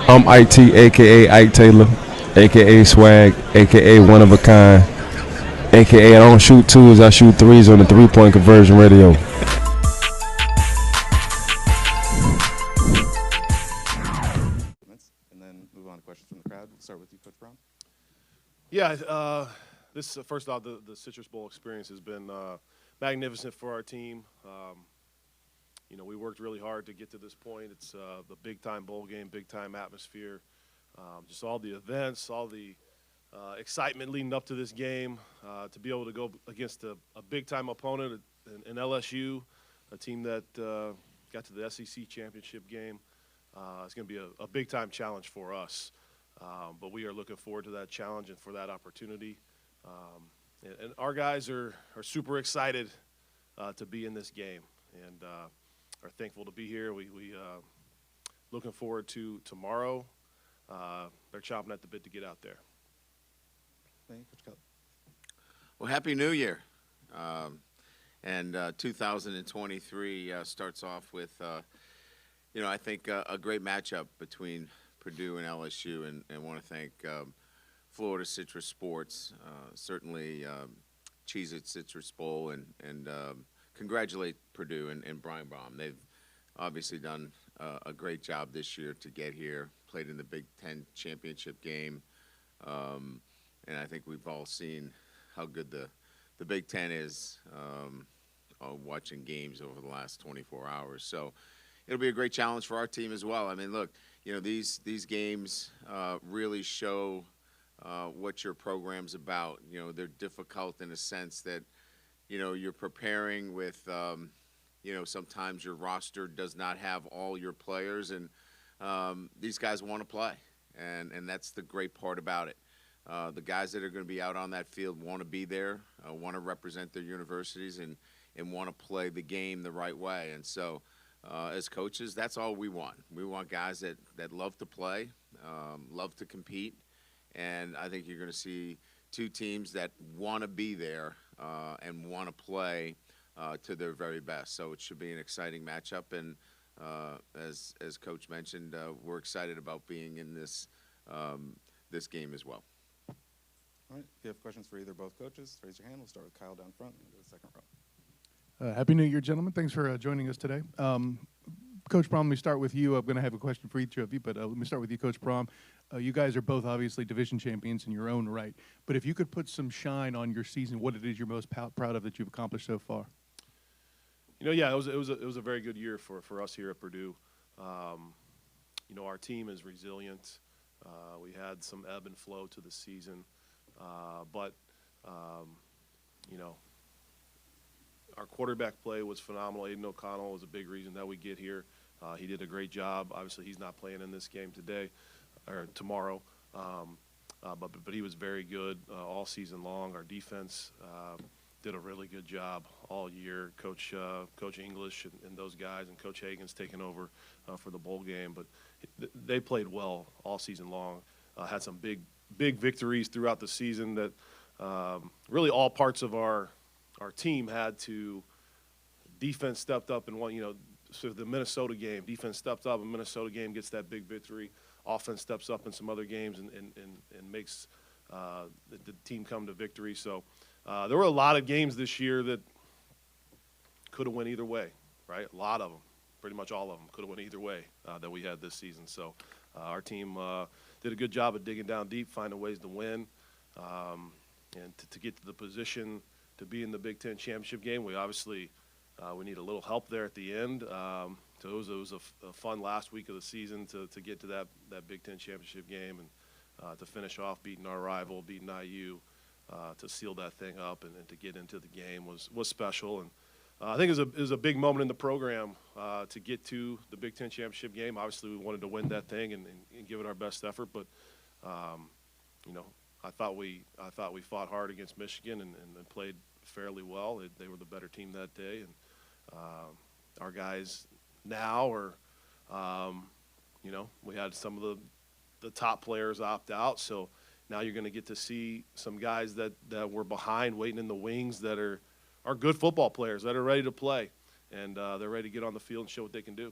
I'm IT, aka Ike Taylor, aka Swag, aka One of a Kind, aka I don't shoot twos, I shoot threes on the 3-point conversion radio. And then move on to questions from the crowd. We'll start with you, Coach Brown. Yeah, this first off, the Citrus Bowl experience has been magnificent for our team. We worked really hard to get to this point. It's the big-time bowl game, big-time atmosphere, just all the events, all the excitement leading up to this game, to be able to go against a big-time opponent in LSU, a team that got to the SEC championship game. It's going to be a big-time challenge for us. But we are looking forward to that challenge and for that opportunity. And our guys are super excited to be in this game and are thankful to be here. We looking forward to tomorrow. They're chomping at the bit to get out there. Thank you, Coach Kelly. Well, Happy New Year. And 2023 starts off with, I think a great matchup between Purdue and LSU, and want to thank Florida Citrus Sports, certainly Cheez-It Citrus Bowl, and congratulate Purdue and Brian Baum. They've obviously done a great job this year to get here, played in the Big Ten championship game, and I think we've all seen how good the Big Ten is watching games over the last 24 hours. So it'll be a great challenge for our team as well. I mean, look, these games really show what your program's about. They're difficult in a sense that, you're preparing with, sometimes your roster does not have all your players, and these guys want to play, and that's the great part about it. The guys that are going to be out on that field want to be there, want to represent their universities, and want to play the game the right way. And so as coaches, that's all we want. We want guys that love to play, love to compete, and I think you're going to see two teams that want to be there and want to play to their very best. So it should be an exciting matchup, and as Coach mentioned, we're excited about being in this game as well. All right, if you have questions for either or both coaches, raise your hand. We'll start with Kyle down front and go to the second row. Happy New Year, gentlemen. Thanks for joining us today. Coach Brom, let me start with you. I'm going to have a question for each of you, but let me start with you, Coach Brom. You guys are both obviously division champions in your own right, but if you could put some shine on your season, what it is you're most proud of that you've accomplished so far? Yeah, it was a very good year for us here at Purdue. Our team is resilient. We had some ebb and flow to the season, but our quarterback play was phenomenal. Aiden O'Connell was a big reason that we get here. He did a great job. Obviously, he's not playing in this game today or tomorrow, but he was very good all season long. Our defense did a really good job all year. Coach English and those guys, and Coach Hagan's taken over for the bowl game, but they played well all season long. Had some big victories throughout the season that really all parts of our team had to. Defense stepped up and won, sort of the Minnesota game. Defense stepped up, and Minnesota game gets that big victory. Offense steps up in some other games and makes the team come to victory. So there were a lot of games this year that could have went either way, right? A lot of them, pretty much all of them, could have went either way that we had this season. So our team did a good job of digging down deep, finding ways to win, and to get to the position to be in the Big Ten championship game. We obviously we need a little help there at the end. So it was a fun last week of the season to get to that Big Ten championship game and to finish off beating our rival, beating IU, to seal that thing up and to get into the game was special. And I think it was a big moment in the program to get to the Big Ten championship game. Obviously, we wanted to win that thing and give it our best effort, but I thought we fought hard against Michigan and played fairly well. They were the better team that day, and our guys now are, we had some of the top players opt out, so now you're going to get to see some guys that were behind, waiting in the wings, that are good football players that are ready to play, and they're ready to get on the field and show what they can do.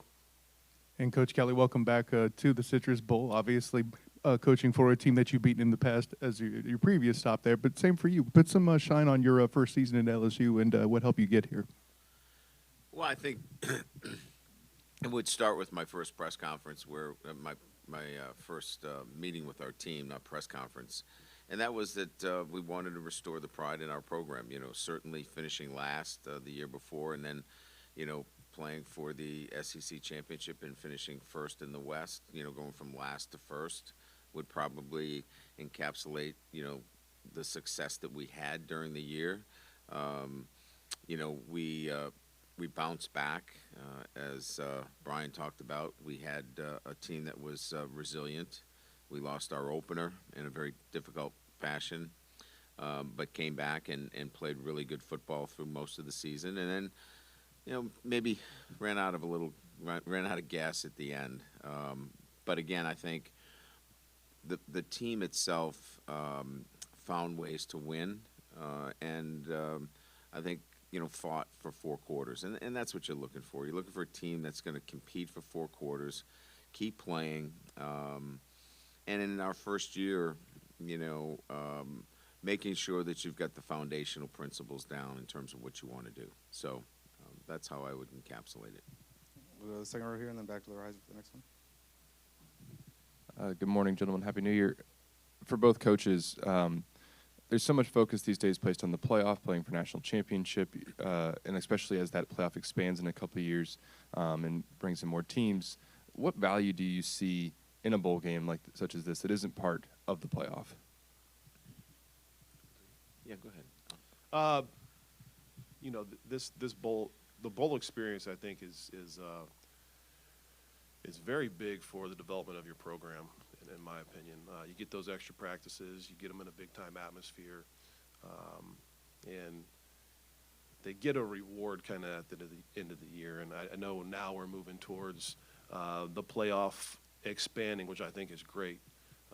And Coach Kelly, welcome back to the Citrus Bowl. Obviously, coaching for a team that you've beaten in the past as your previous stop there, but same for you. Put some shine on your first season at LSU and what helped you get here. Well, I think it would start with my first press conference, where my first meeting with our team, not press conference, and that was that we wanted to restore the pride in our program. You know, certainly finishing last the year before, and then, you know, playing for the SEC championship and finishing first in the West. You know, going from last to first would probably encapsulate, you know, the success that we had during the year. You know, we bounced back, as Brian talked about. We had a team that was resilient. We lost our opener in a very difficult fashion, but came back and played really good football through most of the season. And then, you know, maybe ran out of gas at the end. But again, I think the team itself found ways to win, and I think, you know, fought for 4 quarters, and that's what you're looking for. You're looking for a team that's going to compete for 4 quarters, keep playing, and in our first year, you know, making sure that you've got the foundational principles down in terms of what you want to do. So that's how I would encapsulate it. We'll go to the second row here and then back to the rise for the next one. Good morning, gentlemen. Happy New Year. For both coaches, there's so much focus these days placed on the playoff, playing for national championship, and especially as that playoff expands in a couple of years and brings in more teams. What value do you see in a bowl game such as this that isn't part of the playoff? Yeah, go ahead. You know, this bowl, the bowl experience, I think, is very big for the development of your program, in my opinion. You get those extra practices, you get them in a big-time atmosphere, and they get a reward kind of at the end of the year. And I know now we're moving towards the playoff expanding, which I think is great.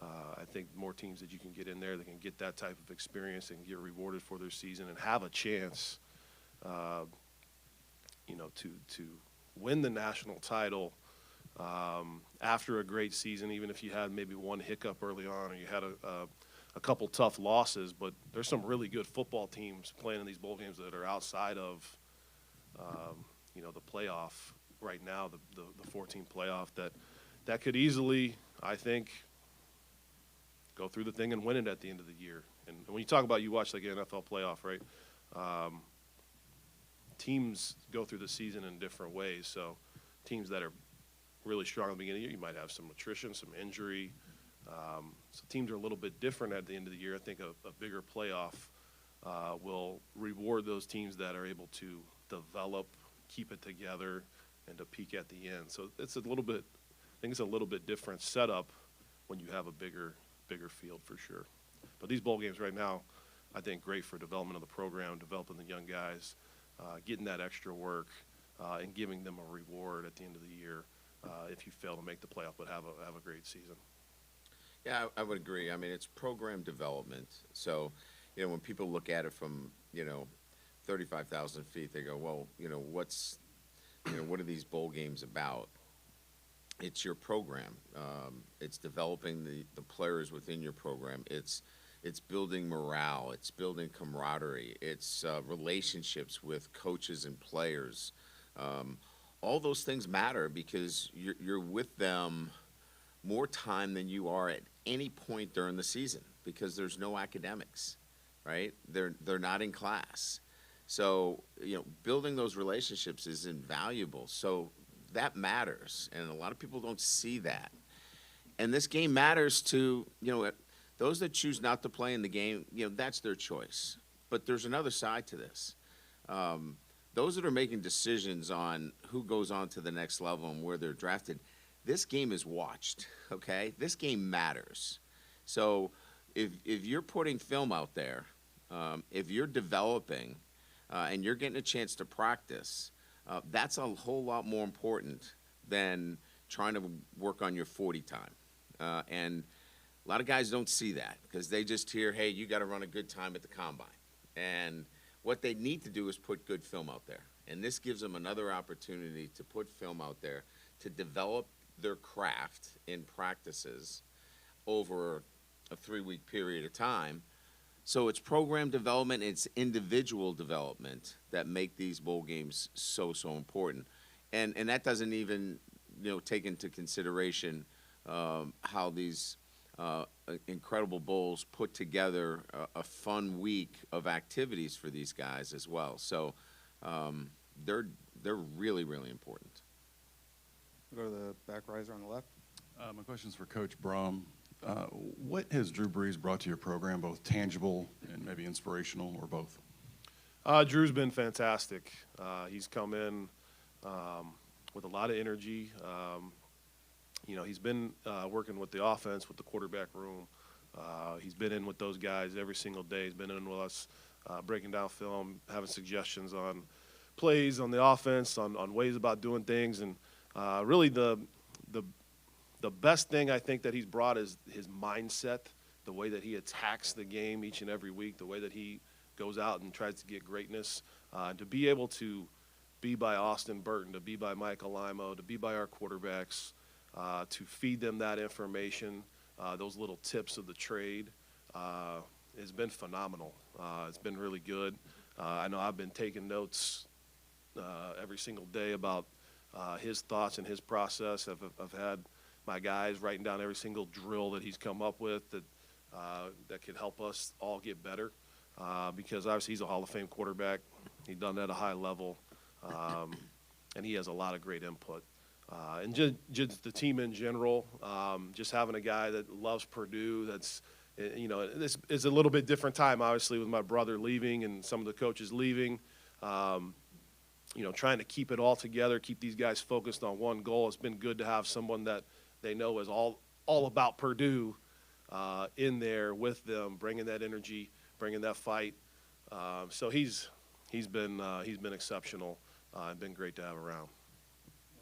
I think more teams that you can get in there that can get that type of experience and get rewarded for their season and have a chance, you know, to win the national title after a great season, even if you had maybe one hiccup early on or you had a couple tough losses. But there's some really good football teams playing in these bowl games that are outside of, you know, the playoff right now, the 14 playoff that could easily, I think, go through the thing and win it at the end of the year. And when you talk about, you watch like an NFL playoff, right? Teams go through the season in different ways. So teams that are really strong at the beginning of the year, you might have some attrition, some injury. So teams are a little bit different at the end of the year. I think a bigger playoff will reward those teams that are able to develop, keep it together, and to peak at the end. So it's a little bit, I think it's a little bit different setup when you have a bigger field for sure. But these bowl games right now, I think great for development of the program, developing the young guys, getting that extra work, and giving them a reward at the end of the year if you fail to make the playoff but have a great season. Yeah, I would agree. I mean, it's program development. So, you know, when people look at it from, you know, 35,000 feet, they go, well, you know, what are these bowl games about? It's your program. It's developing the players within your program. It's building morale. It's building camaraderie. It's relationships with coaches and players. All those things matter because you're with them more time than you are at any point during the season because there's no academics, right? They're not in class. So, you know, building those relationships is invaluable. So that matters, and a lot of people don't see that. And this game matters to, you know, those that choose not to play in the game, you know, that's their choice. But there's another side to this. Those that are making decisions on who goes on to the next level and where they're drafted, this game is watched, okay? This game matters. So if you're putting film out there, if you're developing and you're getting a chance to practice, that's a whole lot more important than trying to work on your 40 time. And a lot of guys don't see that because they just hear, hey, you got to run a good time at the combine. And what they need to do is put good film out there. And this gives them another opportunity to put film out there to develop their craft in practices over a 3-week period of time. So it's program development, it's individual development that make these bowl games so important. And that doesn't even, take into consideration how these incredible bowls put together a fun week of activities for these guys as well. So they're really, really important. We'll go to the back riser on the left. My question's for Coach Brom. What has Drew Brees brought to your program, both tangible and maybe inspirational, or both? Drew's been fantastic. He's come in with a lot of energy. He's been working with the offense, with the quarterback room. He's been in with those guys every single day. He's been in with us, breaking down film, having suggestions on plays on the offense, on ways about doing things. And really the best thing I think that he's brought is his mindset, the way that he attacks the game each and every week, the way that he goes out and tries to get greatness. To be able to be by Austin Burton, to be by Michael Limo, to be by our quarterbacks, to feed them that information, those little tips of the trade, has been phenomenal. It's been really good. I know I've been taking notes every single day about his thoughts and his process. I've had my guys writing down every single drill that he's come up with that could help us all get better, because obviously he's a Hall of Fame quarterback. He's done that at a high level, and he has a lot of great input. And just the team in general, just having a guy that loves Purdue, this is a little bit different time, obviously, with my brother leaving and some of the coaches leaving. Trying to keep it all together, keep these guys focused on one goal. It's been good to have someone that they know is all about Purdue in there with them, bringing that energy, bringing that fight. So he's been exceptional and been great to have around.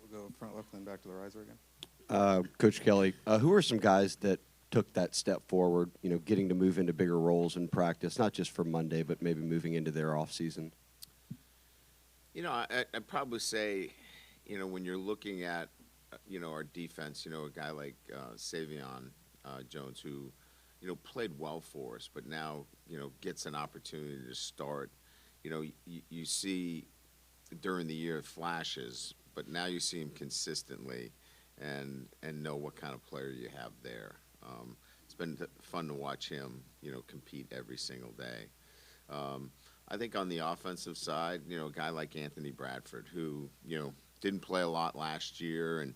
We'll go front left and then back to the riser again. Coach Kelly, who are some guys that took that step forward, getting to move into bigger roles in practice, not just for Monday, but maybe moving into their off season? I'd probably say, when you're looking at, our defense, a guy like Savion Jones, who, played well for us, but now, gets an opportunity to start. You see during the year flashes, but now you see him consistently and know what kind of player you have there. It's been fun to watch him, compete every single day. I think on the offensive side, a guy like Anthony Bradford, who, didn't play a lot last year and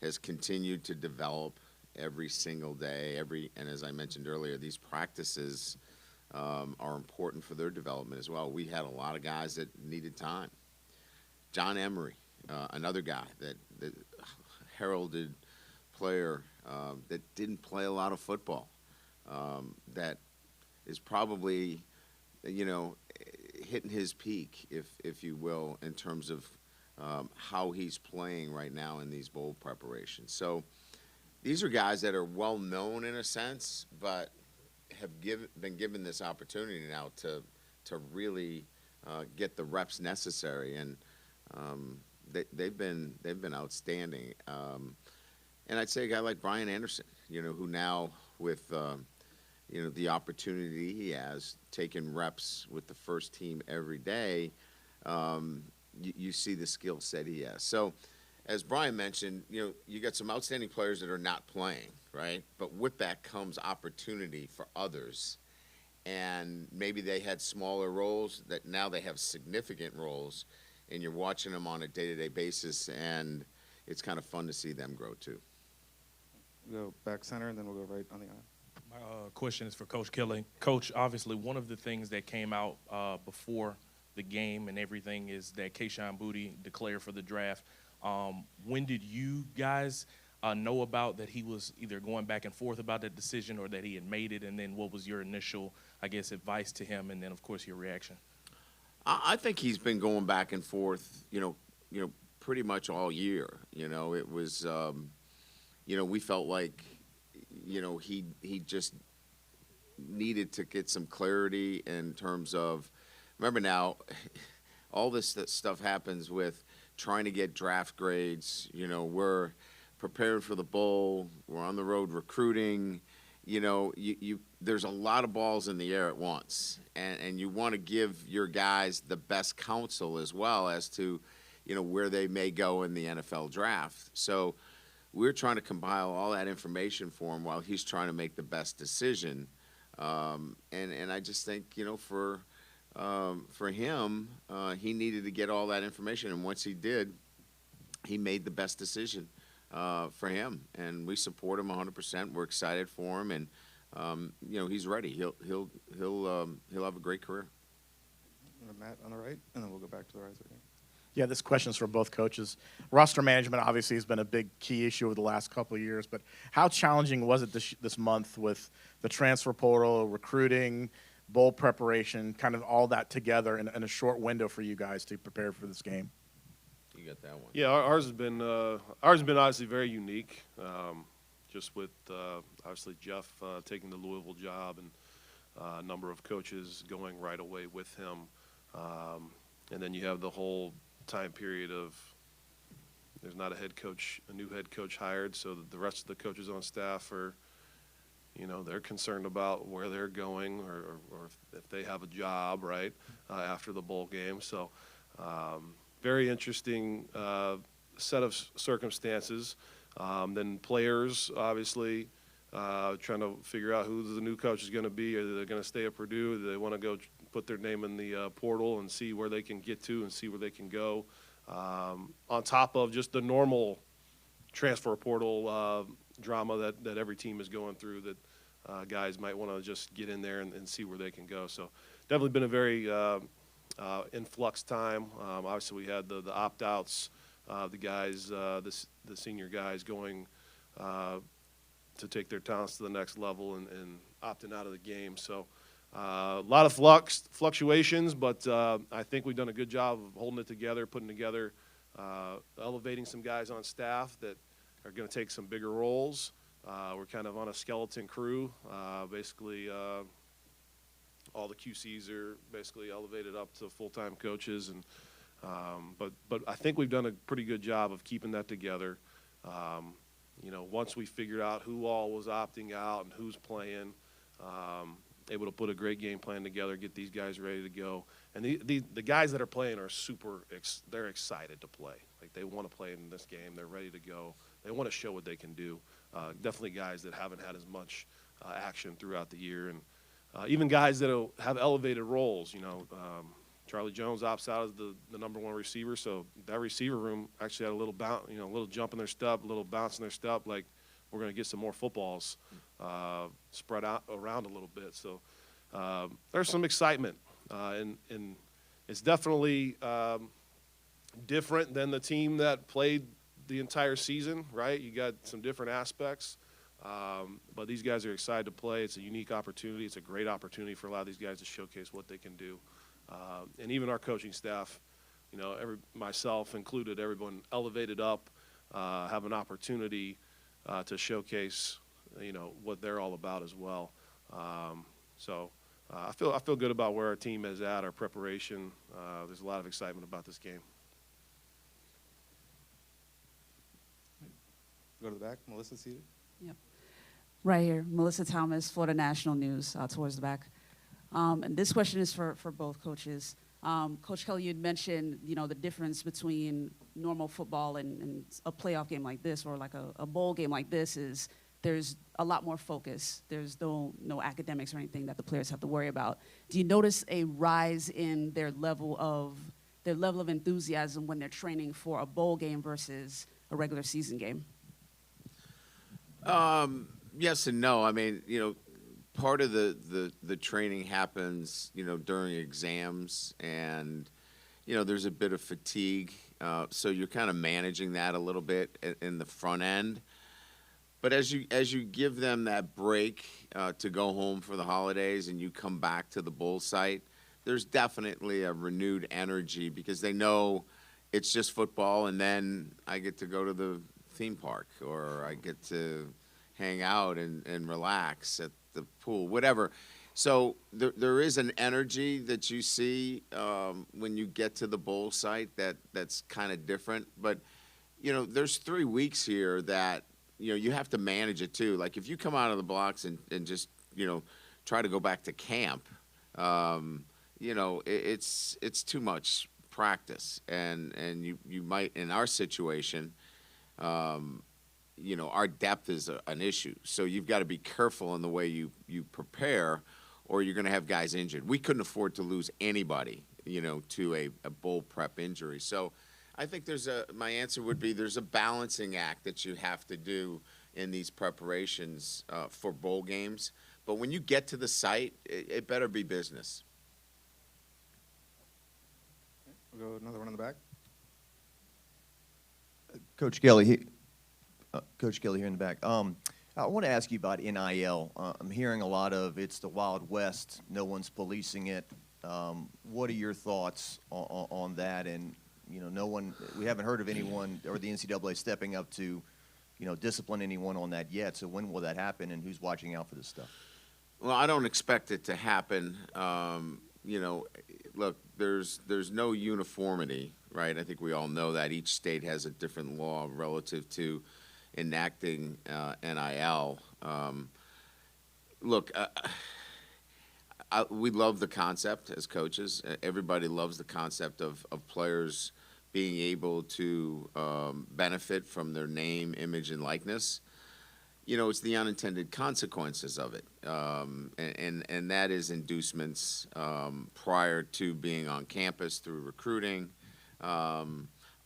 has continued to develop every single day. And as I mentioned earlier, these practices are important for their development as well. We had a lot of guys that needed time. John Emery, another guy that heralded player that didn't play a lot of football, that is probably, hitting his peak, if you will, in terms of how he's playing right now in these bowl preparations. So these are guys that are well known in a sense, but have been given this opportunity now to really get the reps necessary, and they've been outstanding. And I'd say a guy like Brian Anderson, who now with the opportunity he has, taking reps with the first team every day, you see the skill set he has. So, as Brian mentioned, you got some outstanding players that are not playing, right? But with that comes opportunity for others. And maybe they had smaller roles that now they have significant roles, and you're watching them on a day-to-day basis, and it's kind of fun to see them grow too. We'll go back center, and then we'll go right on the aisle. My question is for Coach Kelly. Coach, obviously one of the things that came out before the game and everything is that Kayshon Boutte declared for the draft. When did you guys know about that he was either going back and forth about that decision or that he had made it? And then what was your initial, advice to him? And then, of course, your reaction? I think he's been going back and forth, pretty much all year. It was, we felt like, he just needed to get some clarity in terms of, remember now, all this stuff happens with trying to get draft grades. You know, we're preparing for the bowl. We're on the road recruiting. You know, there's a lot of balls in the air at once, and you want to give your guys the best counsel as well as to, you know, where they may go in the NFL draft. So we're trying to compile all that information for him while he's trying to make the best decision. And I just think, you know, for him, he needed to get all that information, and once he did, he made the best decision for him, and we support him 100%. We're excited for him, and you know, he's ready. He'll have a great career. Matt on the right, and then we'll go back to the right side. Yeah, this question is for both coaches. Roster management obviously has been a big key issue over the last couple of years, but how challenging was it this month with the transfer portal, recruiting, bowl preparation, kind of all that together in a short window for you guys to prepare for this game? You got that one. Yeah, ours has been obviously very unique, just with obviously Jeff taking the Louisville job and a number of coaches going right away with him, and then you have the whole time period of there's not a new head coach hired, so the rest of the coaches on staff are, you know, they're concerned about where they're going or if they have a job, right, after the bowl game. So very interesting set of circumstances. Then players, obviously, trying to figure out who the new coach is going to be. Are they going to stay at Purdue? Do they want to go put their name in the portal and see where they can get to and see where they can go? On top of just the normal transfer portal drama that every team is going through, that guys might want to just get in there and see where they can go. So definitely been a very influx time. Obviously, we had the opt-outs, the guys, the senior guys going to take their talents to the next level and opting out of the game. So a lot of fluctuations, but I think we've done a good job of holding it together, putting together, elevating some guys on staff that are going to take some bigger roles. We're kind of on a skeleton crew. Basically, all the QCs are basically elevated up to full-time coaches, and but I think we've done a pretty good job of keeping that together. You know, once we figured out who all was opting out and who's playing, able to put a great game plan together, get these guys ready to go. And the guys that are playing are they're excited to play. Like, they want to play in this game. They're ready to go. They want to show what they can do. Definitely guys that haven't had as much action throughout the year, and even guys that have elevated roles. You know, Charlie Jones opts out as the number one receiver, so that receiver room actually had a little bounce, you know, a little jump in their step, a little bounce in their step. Like, we're going to get some more footballs spread out around a little bit. So there's some excitement, and it's definitely different than the team that played the entire season, right? You got some different aspects, but these guys are excited to play. It's a unique opportunity. It's a great opportunity for a lot of these guys to showcase what they can do. And even our coaching staff, you know, myself included, everyone elevated up, have an opportunity to showcase, you know, what they're all about as well. So I feel good about where our team is at, our preparation. There's a lot of excitement about this game. Go to the back. Melissa seated. Yep. Right here, Melissa Thomas, Florida National News, towards the back. And this question is for both coaches. Coach Kelly, you had mentioned, you know, the difference between normal football and a playoff game like this, or like a bowl game like this, is there's a lot more focus. There's no academics or anything that the players have to worry about. Do you notice a rise in their level of enthusiasm when they're training for a bowl game versus a regular season game? Yes and no. I mean, you know, part of the training happens, you know, during exams, and, you know, there's a bit of fatigue. So you're kind of managing that a little bit in the front end. But as you give them that break to go home for the holidays and you come back to the bowl site, there's definitely a renewed energy because they know it's just football, and then I get to go to the theme park, or I get to hang out and relax at the pool, whatever. So there is an energy that you see when you get to the bowl site that's kind of different. But, there's 3 weeks here that, you have to manage it too. Like if you come out of the blocks and just, try to go back to camp, it's too much practice. And you might, in our situation, our depth is an issue. So you've got to be careful in the way you prepare, or you're going to have guys injured. We couldn't afford to lose anybody, to a bowl prep injury. So I think my answer would be there's a balancing act that you have to do in these preparations for bowl games. But when you get to the site, it better be business. We'll go another one in the back. Coach Kelly here in the back. I want to ask you about NIL. I'm hearing a lot of it's the Wild West. No one's policing it. What are your thoughts on that? And we haven't heard of anyone or the NCAA stepping up to, discipline anyone on that yet. So when will that happen, and who's watching out for this stuff? Well, I don't expect it to happen. Look, there's no uniformity, right? I think we all know that each state has a different law relative to enacting NIL. Look, we love the concept as coaches. Everybody loves the concept of players being able to benefit from their name, image, and likeness. It's the unintended consequences of it, and that is inducements prior to being on campus through recruiting,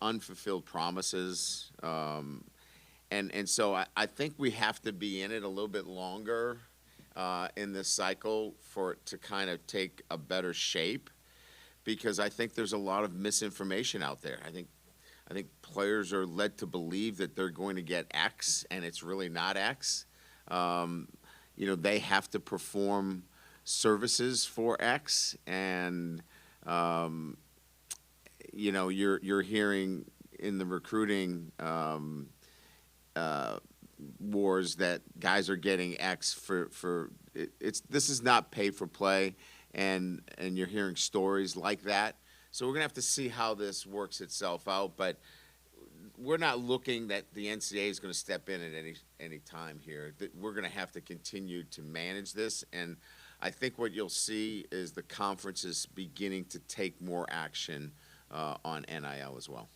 unfulfilled promises, and so I think we have to be in it a little bit longer in this cycle for it to kind of take a better shape, because I think there's a lot of misinformation out there. I think players are led to believe that they're going to get X, and it's really not X. They have to perform services for X, and you're hearing in the recruiting wars that guys are getting X for it's. This is not pay for play, and you're hearing stories like that. So we're going to have to see how this works itself out, but we're not looking that the NCAA is going to step in at any time here. We're going to have to continue to manage this, and I think what you'll see is the conferences beginning to take more action on NIL as well.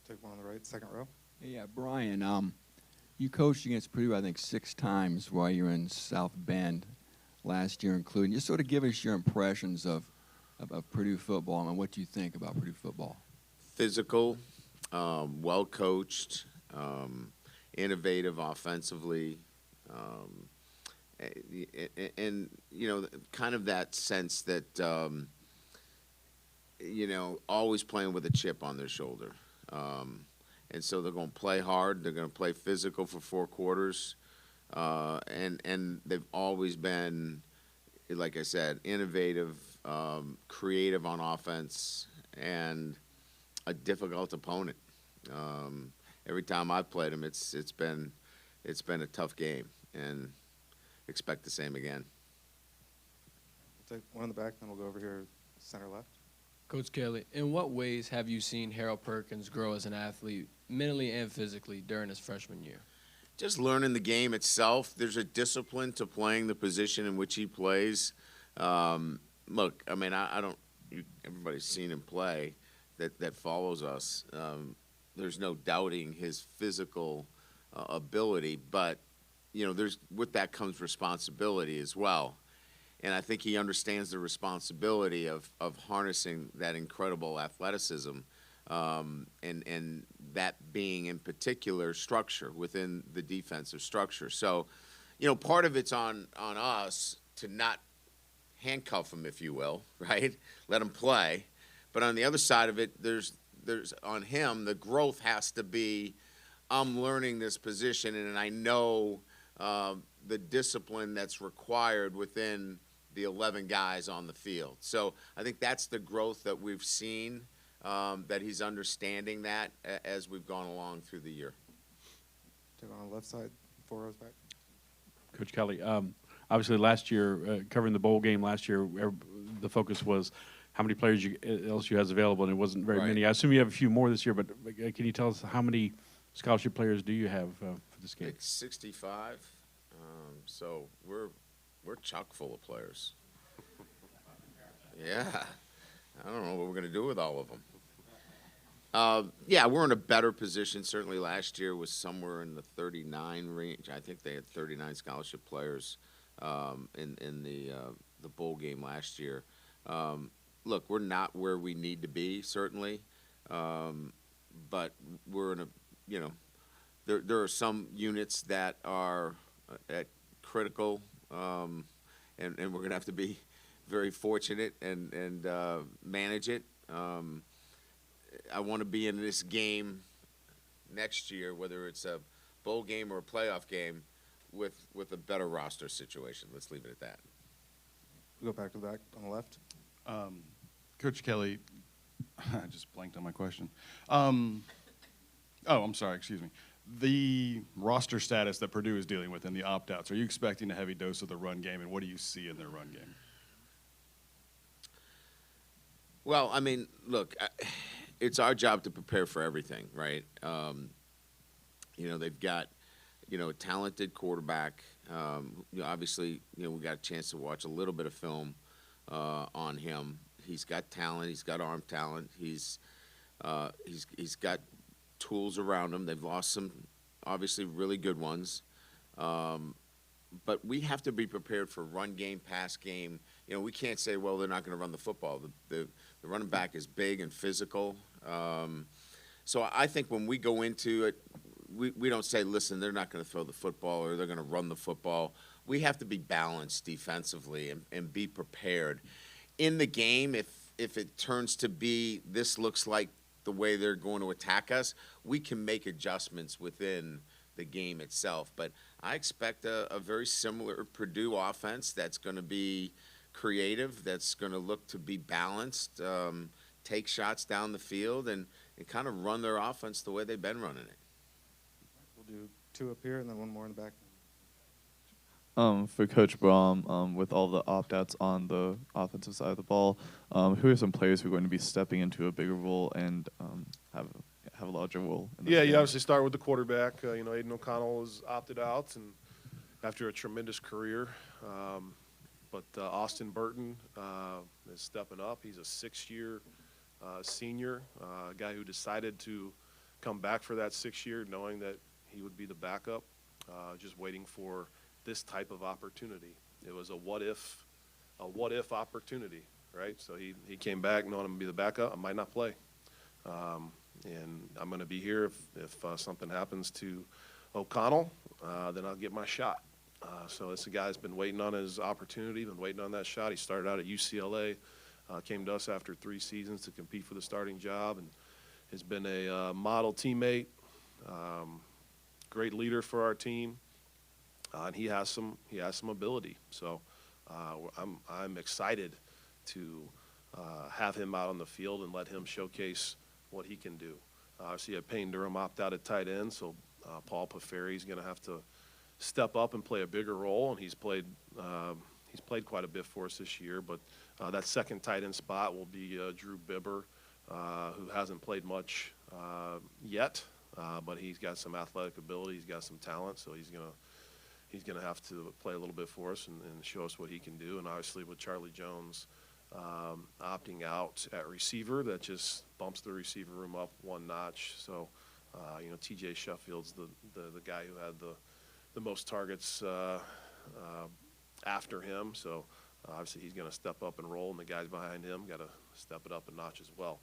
Take one on the right, second row. Yeah, Brian, you coached against Purdue, I think, 6 times while you were in South Bend last year, including. Just sort of give us your impressions of Purdue football and what you think about Purdue football. Physical, well coached, innovative offensively, and kind of that sense that always playing with a chip on their shoulder, and so they're going to play hard. They're going to play physical for 4 quarters, and they've always been, like I said, innovative, creative on offense, and a difficult opponent. Every time I've played them, it's been a tough game, and expect the same again. We'll take one in the back, then we'll go over here, center left. Coach Kelly, in what ways have you seen Harold Perkins grow as an athlete, mentally and physically, during his freshman year? Just learning the game itself. There's a discipline to playing the position in which he plays. Look, I mean, I don't. Everybody's seen him play that follows us. There's no doubting his physical ability, but with that comes responsibility as well. And I think he understands the responsibility of harnessing that incredible athleticism, and that being in particular structure within the defensive structure. So, part of it's on us to not handcuff him, if you will, right? Let him play. But on the other side of it, there's on him, the growth has to be, I'm learning this position, and I know the discipline that's required within the 11 guys on the field. So I think that's the growth that we've seen, that he's understanding that as we've gone along through the year. Take on the left side, 4 rows back. Coach Kelly, obviously last year, covering the bowl game last year, the focus was how many players LSU has available, and it wasn't very many. I assume you have a few more this year, but can you tell us how many scholarship players do you have for this game? Like 65. So we're chock full of players. Yeah. I don't know what we're going to do with all of them. Yeah, we're in a better position. Certainly last year was somewhere in the 39 range. I think they had 39 scholarship players in the bowl game last year. Look, we're not where we need to be, certainly, but we're in a, there are some units that are at critical, and we're going to have to be very fortunate and manage it. I want to be in this game next year, whether it's a bowl game or a playoff game, with a better roster situation. Let's leave it at that. We'll go back to the back on the left. Coach Kelly, I just blanked on my question. I'm sorry, excuse me. The roster status that Purdue is dealing with and the opt-outs, are you expecting a heavy dose of the run game, and what do you see in their run game? Well, I mean, look, it's our job to prepare for everything, right? They've got, a talented quarterback. Obviously, we got a chance to watch a little bit of film on him. He's got talent. He's got arm talent. He's got tools around him. They've lost some, obviously, really good ones. But we have to be prepared for run game, pass game. We can't say, well, they're not going to run the football. The running back is big and physical. So I think when we go into it, we don't say, listen, they're not going to throw the football or they're going to run the football. We have to be balanced defensively and be prepared. In the game, if it turns to be this looks like the way they're going to attack us, we can make adjustments within the game itself. But I expect a very similar Purdue offense that's going to be creative, that's going to look to be balanced, take shots down the field, and kind of run their offense the way they've been running it. We'll do two up here and then one more in the back. For Coach Braum, with all the opt-outs on the offensive side of the ball, who are some players who are going to be stepping into a bigger role and have a larger role? Yeah, you obviously start with the quarterback. Aiden O'Connell was opted out, and after a tremendous career. But Austin Burton is stepping up. He's a six-year senior, a guy who decided to come back for that 6 year, knowing that he would be the backup, just waiting for this type of opportunity. It was a what if opportunity, right? So he came back knowing I'm going to be the backup. I might not play. And I'm going to be here if something happens to O'Connell, then I'll get my shot. So it's a guy that's been waiting on his opportunity, been waiting on that shot. He started out at UCLA, came to us after 3 seasons to compete for the starting job, and has been a model teammate, great leader for our team. And he has some ability. So I'm excited to have him out on the field and let him showcase what he can do. Obviously, Payne Durham opt out at tight end, so Paul Paferi is going to have to step up and play a bigger role, and he's played quite a bit for us this year. But that second tight end spot will be Drew Bibber, who hasn't played much yet, but he's got some athletic ability, he's got some talent, so he's gonna have to play a little bit for us and show us what he can do. And obviously with Charlie Jones opting out at receiver, that just bumps the receiver room up one notch. So TJ Sheffield's the guy who had the most targets after him. So obviously he's going to step up and roll, and the guys behind him got to step it up a notch as well.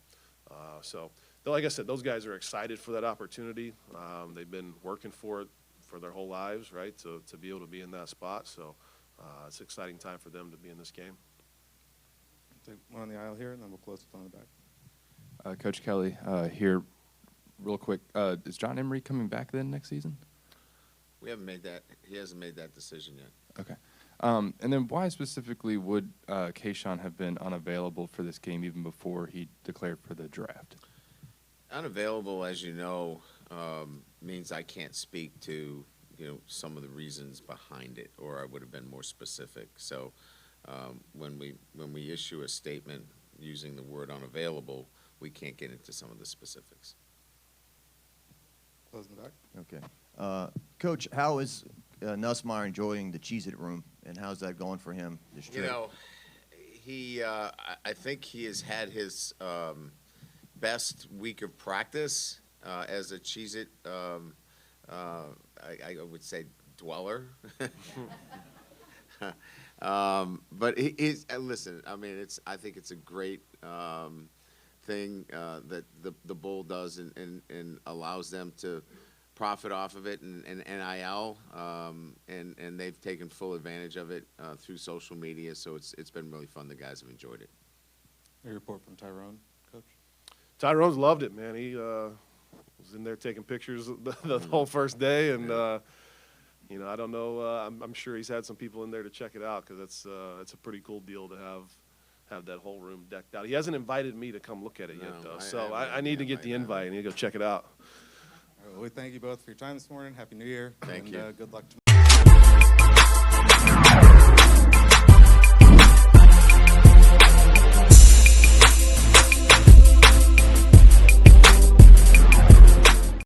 So like I said, those guys are excited for that opportunity. They've been working for it for their whole lives, right, to be able to be in that spot. So it's an exciting time for them to be in this game. Take one on the aisle here, and then we'll close it on the back. Coach Kelly, here, real quick, is John Emery coming back then next season? We haven't made that. He hasn't made that decision yet. Okay. And then why specifically would Kayshawn have been unavailable for this game even before he declared for the draft? Unavailable, as you know, means I can't speak to some of the reasons behind it, or I would have been more specific. So when we issue a statement using the word unavailable, we can't get into some of the specifics. Close in the back. Okay. Coach, how is Nussmeier enjoying the Cheez-It room, and how's that going for him this trip? I think he has had his best week of practice as a Cheez-It, I would say, dweller. But listen, I mean, I think it's a great thing that the bowl does and allows them to profit off of it and NIL, and they've taken full advantage of it through social media. So it's been really fun. The guys have enjoyed it. A report from Tyrone, Coach. Tyrone's loved it, man. He was in there taking pictures the whole first day, and I don't know. I'm sure he's had some people in there to check it out because it's a pretty cool deal to have that whole room decked out. He hasn't invited me to come look at it yet, though. So I need to get the invite. I need to go check it out. All right, well, we thank you both for your time this morning. Happy New Year. Thank you. Good luck tomorrow.